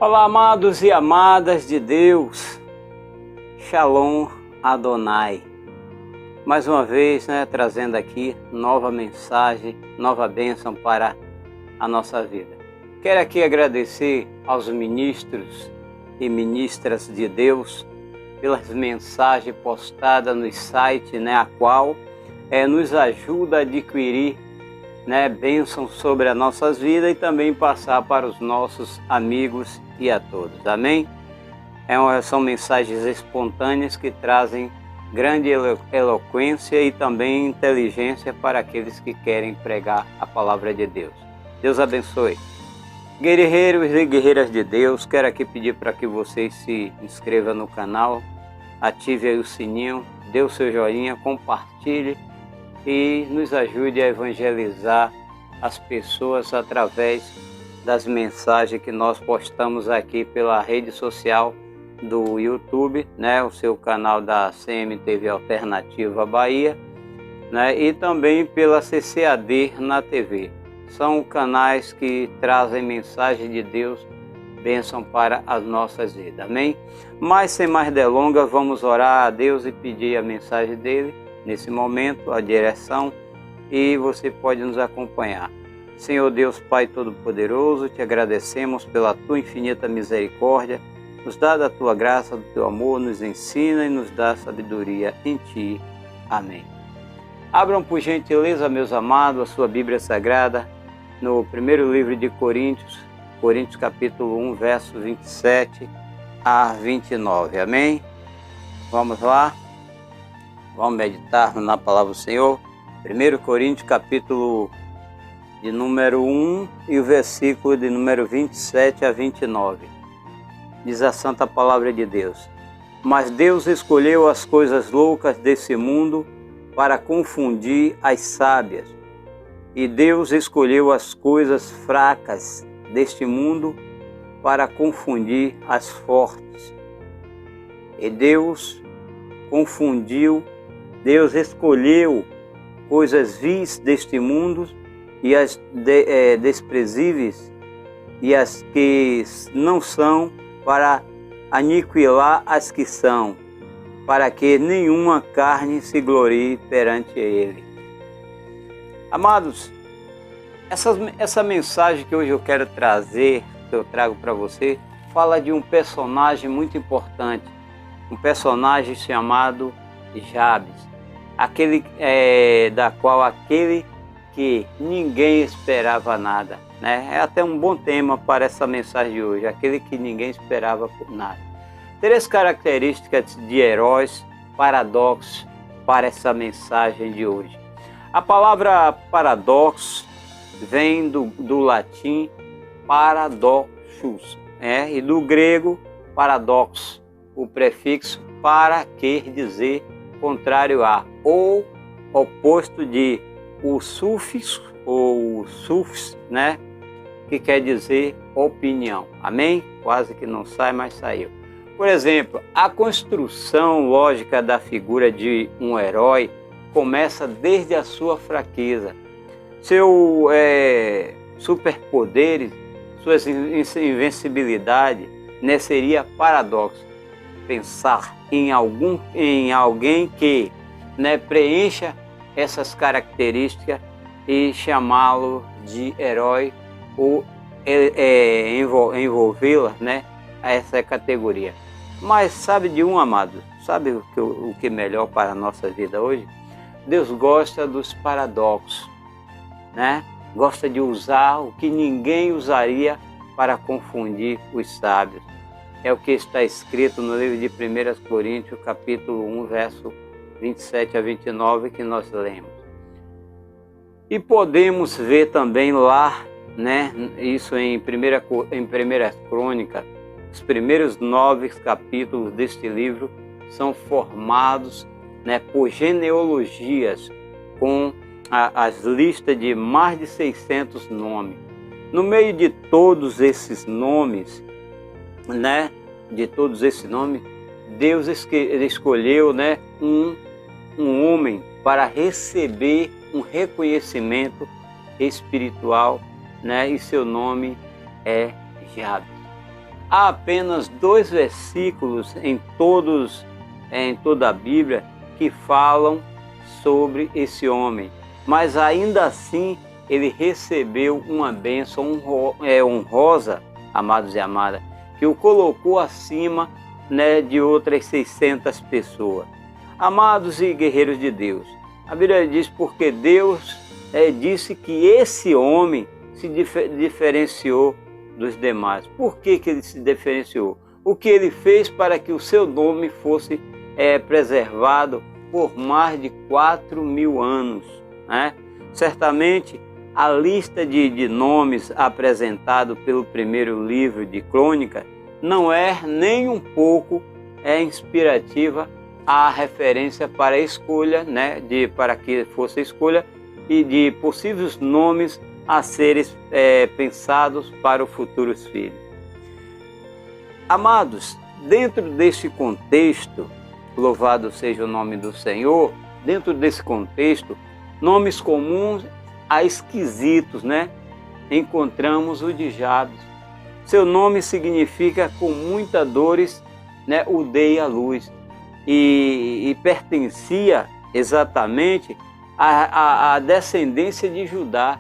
Olá, amados e amadas de Deus, Shalom Adonai. Mais uma vez, trazendo aqui nova mensagem, nova bênção para a nossa vida. Quero aqui agradecer aos ministros e ministras de Deus pelas mensagens postadas no site, a qual nos ajuda a adquirir bênçãos sobre as nossas vidas e também passar para os nossos amigos e a todos. Amém? São mensagens espontâneas que trazem grande eloquência e também inteligência para aqueles que querem pregar a palavra de Deus. Deus abençoe. Guerreiros e guerreiras de Deus, quero aqui pedir para que vocês se inscrevam no canal, ative aí o sininho, dê o seu joinha, compartilhe e nos ajude a evangelizar as pessoas através das mensagens que nós postamos aqui pela rede social do YouTube, o seu canal da CMTV Alternativa Bahia, e também pela CCAD na TV. São canais que trazem mensagem de Deus, bênção para as nossas vidas, amém? Mas sem mais delongas, vamos orar a Deus e pedir a mensagem dele nesse momento, a direção, e você pode nos acompanhar. Senhor Deus Pai Todo-Poderoso, te agradecemos pela tua infinita misericórdia, nos dá da tua graça, do teu amor, nos ensina e nos dá sabedoria em ti. Amém. Abram por gentileza, meus amados, a sua Bíblia Sagrada, no primeiro livro de Coríntios capítulo 1, verso 27 a 29. Amém? Vamos lá? Vamos meditar na palavra do Senhor. 1 Coríntios capítulo de número 1 e o versículo de número 27 a 29. Diz a santa palavra de Deus: Mas Deus escolheu as coisas loucas desse mundo para confundir as sábias. E Deus escolheu as coisas fracas deste mundo para confundir as fortes. E Deus escolheu coisas vis deste mundo e as desprezíveis e as que não são, para aniquilar as que são, para que nenhuma carne se glorie perante ele. Amados, essa mensagem que hoje eu quero trazer, que eu trago para você, fala de um personagem muito importante, um personagem chamado Jabes, aquele que ninguém esperava nada, É até um bom tema para essa mensagem de hoje, aquele que ninguém esperava por nada. 3 características de heróis paradoxos para essa mensagem de hoje. A palavra paradoxo vem do latim paradoxus, e do grego paradoxo. O prefixo para quer dizer contrário a, ou oposto de, o sufixo ou o sufix, que quer dizer opinião. Amém? Quase que não sai, mas saiu. Por exemplo, a construção lógica da figura de um herói começa desde a sua fraqueza. Seu superpoderes, sua invencibilidade, seria paradoxo. Pensar em alguém que preencha essas características e chamá-lo de herói ou envolvê-la a essa categoria. Mas sabe de um, amado? Sabe o que é melhor para a nossa vida hoje? Deus gosta dos paradoxos, Gosta de usar o que ninguém usaria para confundir os sábios. É o que está escrito no livro de 1 Coríntios, capítulo 1, verso 27 a 29, que nós lemos. E podemos ver também lá, isso em 1 Crônica, os primeiros 9 capítulos deste livro são formados por genealogias, com as listas de mais de 600 nomes. No meio de todos esses nomes, Deus escolheu um homem para receber um reconhecimento espiritual, e seu nome é Jabes. há apenas 2 versículos em toda a Bíblia que falam sobre esse homem, mas ainda assim ele recebeu uma bênção honrosa, amados e amadas, que o colocou acima, né, de outras 600 pessoas. Amados e guerreiros de Deus, a Bíblia diz porque Deus disse que esse homem se diferenciou dos demais. Por que ele se diferenciou? O que ele fez para que o seu nome fosse preservado por mais de 4.000 anos, né? Certamente a lista de nomes apresentado pelo primeiro livro de Crônicas não é nem um pouco inspirativa à referência para a escolha, né, para que fosse a escolha e de possíveis nomes a serem pensados para os futuros filhos. Amados, dentro desse contexto, louvado seja o nome do Senhor, dentro desse contexto, nomes comuns a esquisitos, né? Encontramos o de Jabes. Seu nome significa com muitas dores, né, o dei à luz, e pertencia exatamente à descendência de Judá.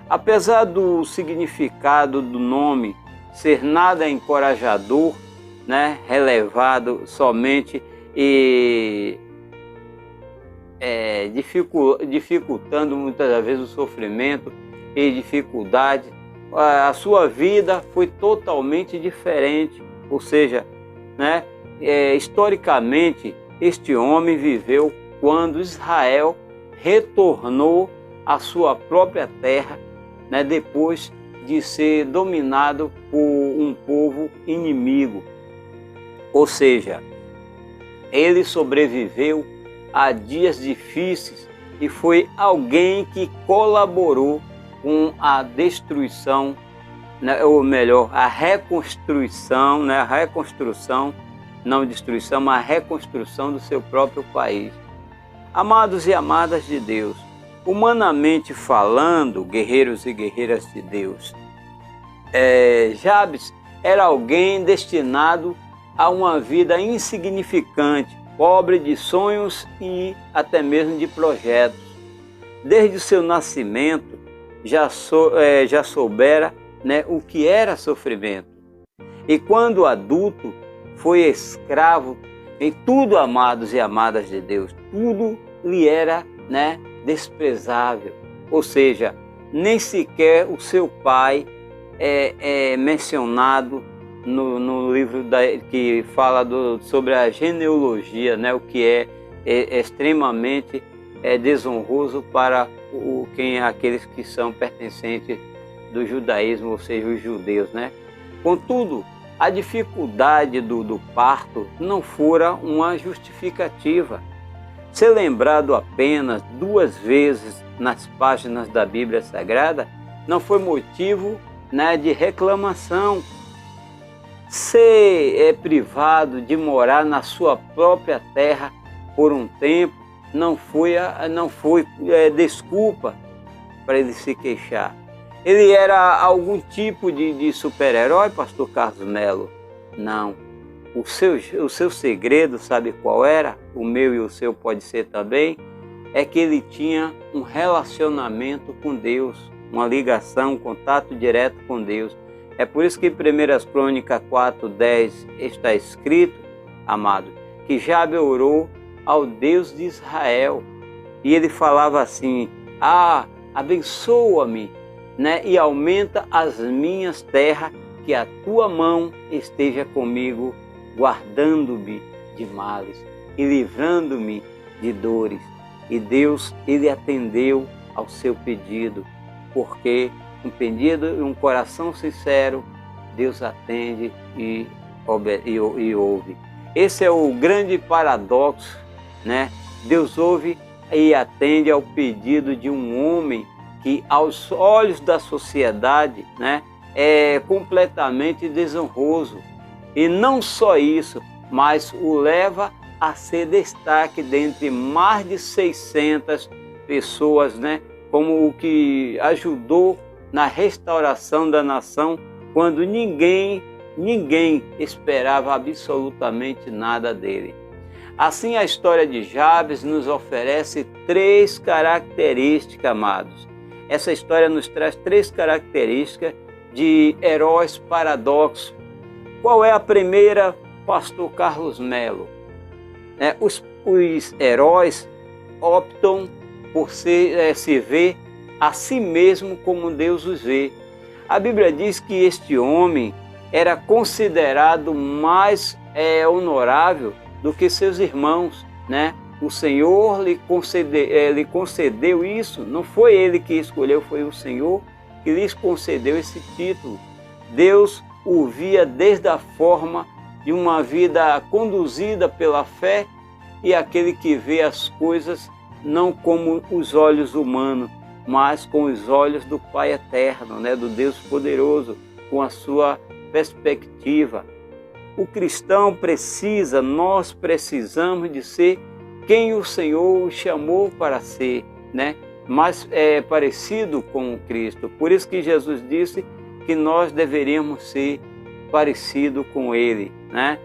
Apesar do significado do nome ser nada encorajador, né, relevado somente e dificultando muitas das vezes o sofrimento e dificuldade, a sua vida foi totalmente diferente. Ou seja, né, historicamente, este homem viveu quando Israel retornou à sua própria terra, né, depois de ser dominado por um povo inimigo. Ou seja, ele sobreviveu a dias difíceis e foi alguém que colaborou com a destruição, né, ou melhor, a reconstrução, né, não destruição, mas a reconstrução do seu próprio país. Amados e amadas de Deus, humanamente falando, guerreiros e guerreiras de Deus, Jabes era alguém destinado a uma vida insignificante, pobre de sonhos e até mesmo de projetos. Desde o seu nascimento já soubera, né, o que era sofrimento. E quando adulto foi escravo em tudo, amados e amadas de Deus, tudo lhe era, né, desprezável. Ou seja, nem sequer o seu pai é mencionado no livro que fala sobre a genealogia, né, o que é extremamente desonroso para aqueles que são pertencentes do judaísmo, ou seja, os judeus, né? Contudo, a dificuldade do parto não fora uma justificativa. Ser lembrado apenas 2 vezes nas páginas da Bíblia Sagrada não foi motivo, né, de reclamação. Ser privado de morar na sua própria terra por um tempo não foi desculpa para ele se queixar. Ele era algum tipo de super-herói, pastor Carlos Melo? Não. O seu segredo, sabe qual era? O meu e o seu pode ser também. É que ele tinha um relacionamento com Deus, uma ligação, um contato direto com Deus. É por isso que em 1 Crônicas 4:10 está escrito, amado, que Jabes orou ao Deus de Israel. E ele falava assim: abençoa-me, né, e aumenta as minhas terras, que a tua mão esteja comigo, guardando-me de males e livrando-me de dores. E Deus, ele atendeu ao seu pedido, porque um pedido e um coração sincero, Deus atende e ouve. Esse é o grande paradoxo, né? Deus ouve e atende ao pedido de um homem que, aos olhos da sociedade, né, é completamente desonroso. E não só isso, mas o leva a ser destaque dentre mais de 600 pessoas, né, como o que ajudou na restauração da nação, quando ninguém ninguém esperava absolutamente nada dele. Assim, a história de Jabes nos oferece 3 características, amados. Essa história nos traz 3 características de heróis paradoxos. Qual é a primeira, pastor Carlos Melo? Os heróis optam por se ver a si mesmo como Deus os vê. A Bíblia diz que este homem era considerado mais honorável do que seus irmãos, né? O Senhor lhe concedeu isso, não foi ele que escolheu, foi o Senhor que lhes concedeu esse título. Deus o via desde a forma de uma vida conduzida pela fé, e aquele que vê as coisas não como os olhos humanos, mas com os olhos do Pai eterno, né? Do Deus poderoso, com a sua perspectiva. O cristão nós precisamos de ser quem o Senhor o chamou para ser, né? Mais parecido com o Cristo. Por isso que Jesus disse que nós deveríamos ser parecido com Ele, né?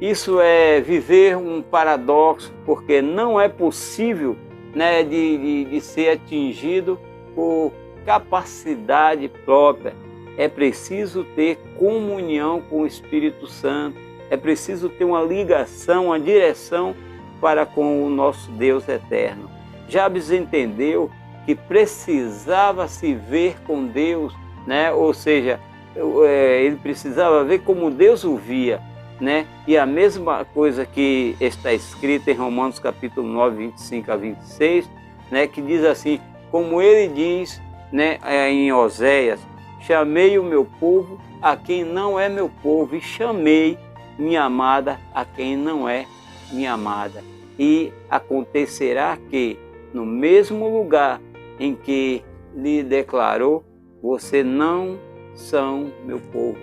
Isso é viver um paradoxo, porque não é possível, né, de ser atingido por capacidade própria. É preciso ter comunhão com o Espírito Santo, é preciso ter uma ligação, uma direção para com o nosso Deus eterno. Jabes entendeu que precisava se ver com Deus, né? Ou seja, ele precisava ver como Deus o via, né? E a mesma coisa que está escrita em Romanos capítulo 9, 25 a 26, né? Que diz assim, como ele diz, né, em Oséias, chamei o meu povo a quem não é meu povo, e chamei minha amada a quem não é minha amada. E acontecerá que, no mesmo lugar em que lhe declarou, você não são meu povo,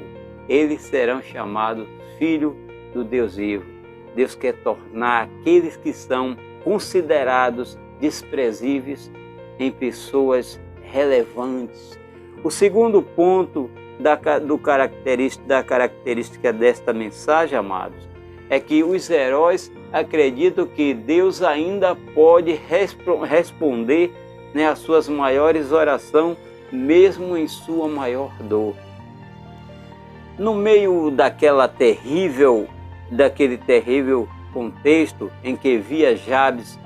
eles serão chamados filho do Deus vivo. Deus quer tornar aqueles que são considerados desprezíveis em pessoas relevantes. O segundo ponto da característica desta mensagem, amados, é que os heróis acreditam que Deus ainda pode responder, né, às suas maiores orações, mesmo em sua maior dor. No meio daquele terrível contexto em que via Jabes,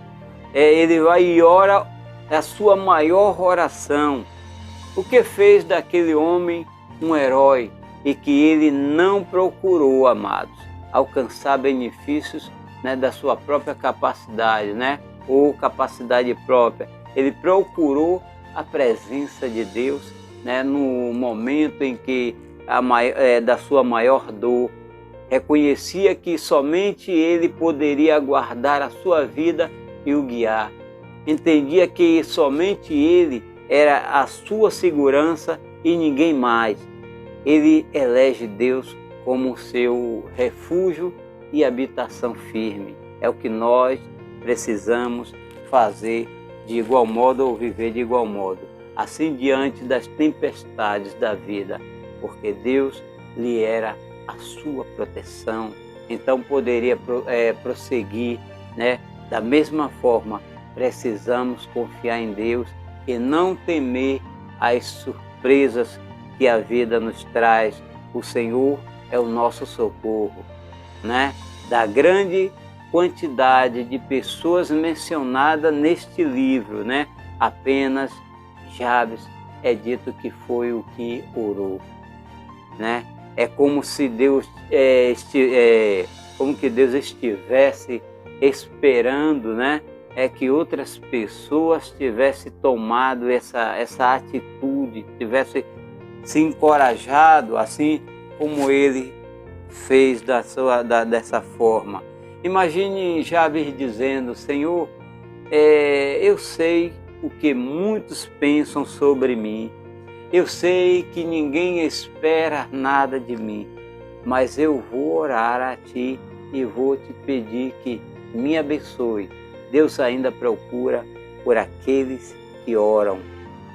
ele vai e ora a sua maior oração. O que fez daquele homem um herói? E que ele não procurou, amados, alcançar benefícios, né, da sua própria capacidade, né, ou capacidade própria. Ele procurou a presença de Deus, né, no momento em que da sua maior dor, reconhecia que somente Ele poderia guardar a sua vida e o guiar. Entendia que somente Ele era a sua segurança e ninguém mais. Ele elege Deus como seu refúgio e habitação firme. É o que nós precisamos fazer de igual modo ou viver de igual modo. Assim diante das tempestades da vida, porque Deus lhe era a sua proteção, então poderia prosseguir, né? Da mesma forma, precisamos confiar em Deus e não temer as surpresas que a vida nos traz. O Senhor é o nosso socorro, né? Da grande quantidade de pessoas mencionadas neste livro, né? Apenas Jabes é dito que foi o que orou, né? É como se Deus estivesse esperando, né? É que outras pessoas tivessem tomado essa atitude, tivessem se encorajado, assim como ele fez dessa forma. Imagine Jabes dizendo, Senhor, eu sei o que muitos pensam sobre mim, eu sei que ninguém espera nada de mim, mas eu vou orar a Ti e vou Te pedir que me abençoe. Deus ainda procura por aqueles que oram.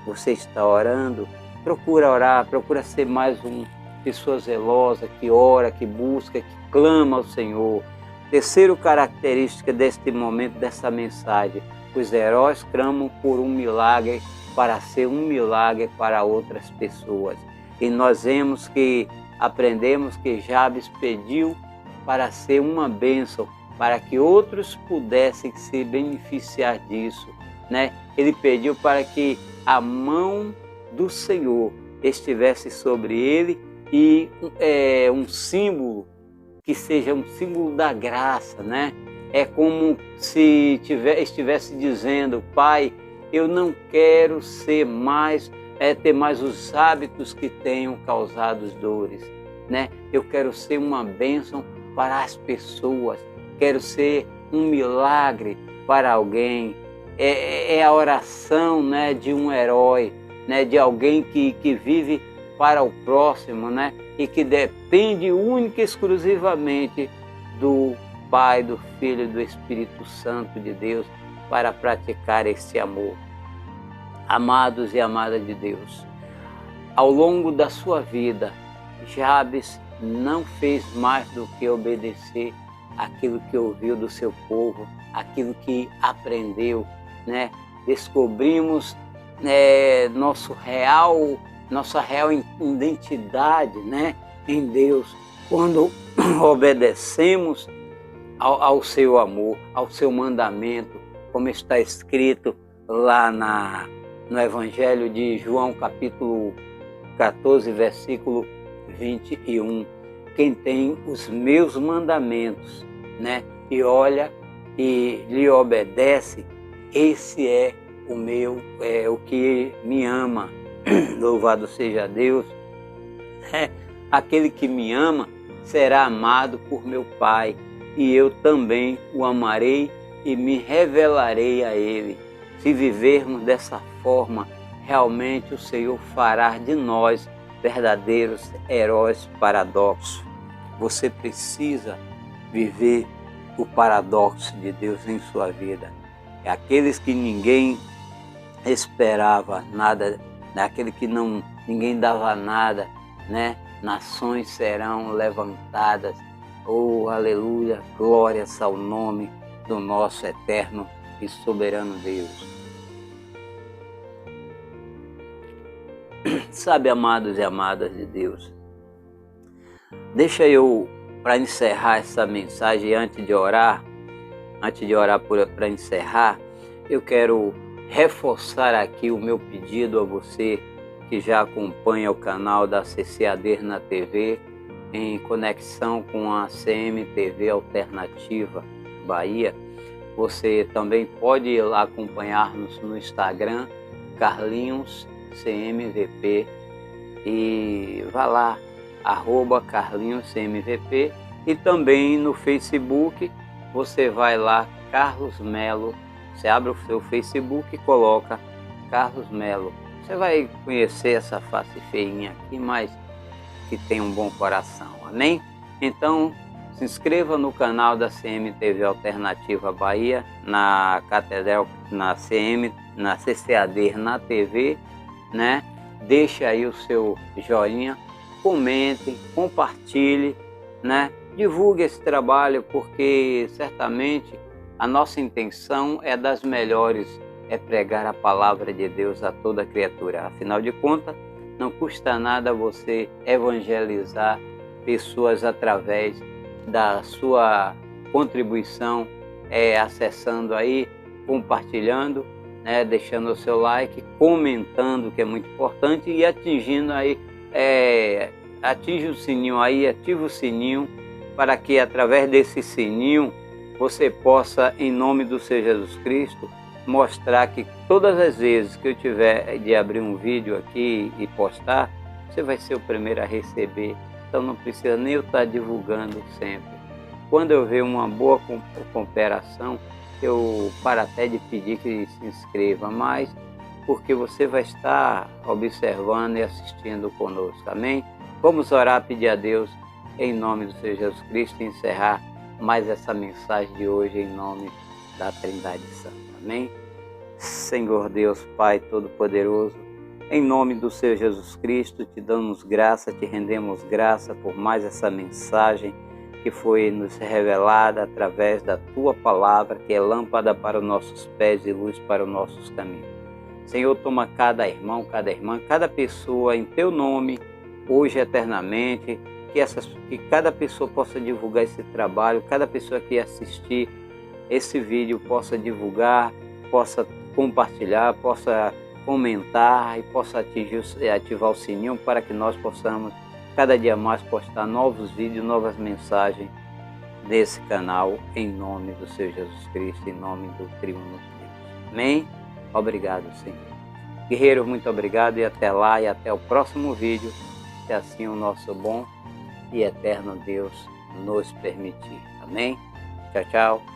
Você está orando? Procura orar, procura ser mais um pessoa zelosa, que ora, que busca, que clama ao Senhor. Terceira característica deste momento, dessa mensagem: os heróis clamam por um milagre para ser um milagre para outras pessoas. E nós aprendemos que Jabes pediu para ser uma bênção, para que outros pudessem se beneficiar disso, né? Ele pediu para que a mão do Senhor estivesse sobre ele e um símbolo, que seja um símbolo da graça, né? É como se estivesse dizendo: Pai, eu não quero ter mais os hábitos que tenham causado dores, né? Eu quero ser uma bênção para as pessoas, quero ser um milagre para alguém. É a oração, né, de um herói, né, de alguém que vive para o próximo, né, e que depende única e exclusivamente do Pai, do Filho e do Espírito Santo de Deus para praticar esse amor. Amados e amadas de Deus, ao longo da sua vida, Jabes não fez mais do que obedecer aquilo que ouviu do seu povo, aquilo que aprendeu, né? Descobrimos nossa real identidade, né, em Deus, quando obedecemos ao seu amor, ao seu mandamento, como está escrito lá no Evangelho de João, capítulo 14, versículo 21. Quem tem os meus mandamentos, né, e olha e lhe obedece, esse é o que me ama. Louvado seja Deus. Aquele que me ama será amado por meu Pai, e eu também o amarei e me revelarei a ele. Se vivermos dessa forma, realmente o Senhor fará de nós verdadeiros heróis paradoxos. Você precisa viver o paradoxo de Deus em sua vida. Aqueles que ninguém esperava nada, aquele que ninguém dava nada, né? Nações serão levantadas. Oh, aleluia, glórias ao nome do nosso eterno e soberano Deus. Sabe, amados e amadas de Deus, deixa eu, para encerrar essa mensagem, antes de orar para encerrar, eu quero reforçar aqui o meu pedido a você que já acompanha o canal da CCAD na TV, em conexão com a CMTV Alternativa Bahia. Você também pode ir lá acompanhar-nos no Instagram, Carlinhos CMVP, e vá lá, @CarlinhosCMVP, e também no Facebook, você vai lá, Carlos Melo, você abre o seu Facebook e coloca Carlos Melo. Você vai conhecer essa face feinha aqui, mas que tem um bom coração, amém? Então, se inscreva no canal da CMTV Alternativa Bahia, na Catedral, na CCAD na TV, né? Deixe aí o seu joinha, comente, compartilhe, né? Divulgue esse trabalho, porque certamente a nossa intenção é das melhores, é pregar a palavra de Deus a toda criatura. Afinal de contas, não custa nada você evangelizar pessoas através da sua contribuição, acessando aí, compartilhando, né, deixando o seu like, comentando, que é muito importante, e atingindo aí, atinge o sininho aí, ativa o sininho, para que através desse sininho você possa, em nome do Senhor Jesus Cristo, mostrar que todas as vezes que eu tiver de abrir um vídeo aqui e postar, você vai ser o primeiro a receber. Então não precisa nem eu estar divulgando sempre. Quando eu ver uma boa cooperação, eu paro até de pedir que se inscreva, mas porque você vai estar observando e assistindo conosco, amém? Vamos orar, pedir a Deus, em nome do Senhor Jesus Cristo, e encerrar mais essa mensagem de hoje em nome da Trindade Santa, amém? Senhor Deus, Pai Todo-Poderoso, Em nome do Senhor Jesus Cristo, te damos graça, te rendemos graça por mais essa mensagem que foi nos revelada através da Tua palavra, que é lâmpada para os nossos pés e luz para os nossos caminhos. Senhor, toma cada irmão, cada irmã, cada pessoa em Teu nome, hoje e eternamente, que cada pessoa possa divulgar esse trabalho, cada pessoa que assistir esse vídeo possa divulgar, possa compartilhar, possa comentar e possa ativar o sininho para que nós possamos cada dia mais postar novos vídeos, novas mensagens nesse canal, em nome do Senhor Jesus Cristo, em nome do Triuno Deus. Amém? Obrigado, Senhor. Guerreiros, muito obrigado e até lá e até o próximo vídeo, se assim o nosso bom e eterno Deus nos permitir. Amém? Tchau, tchau.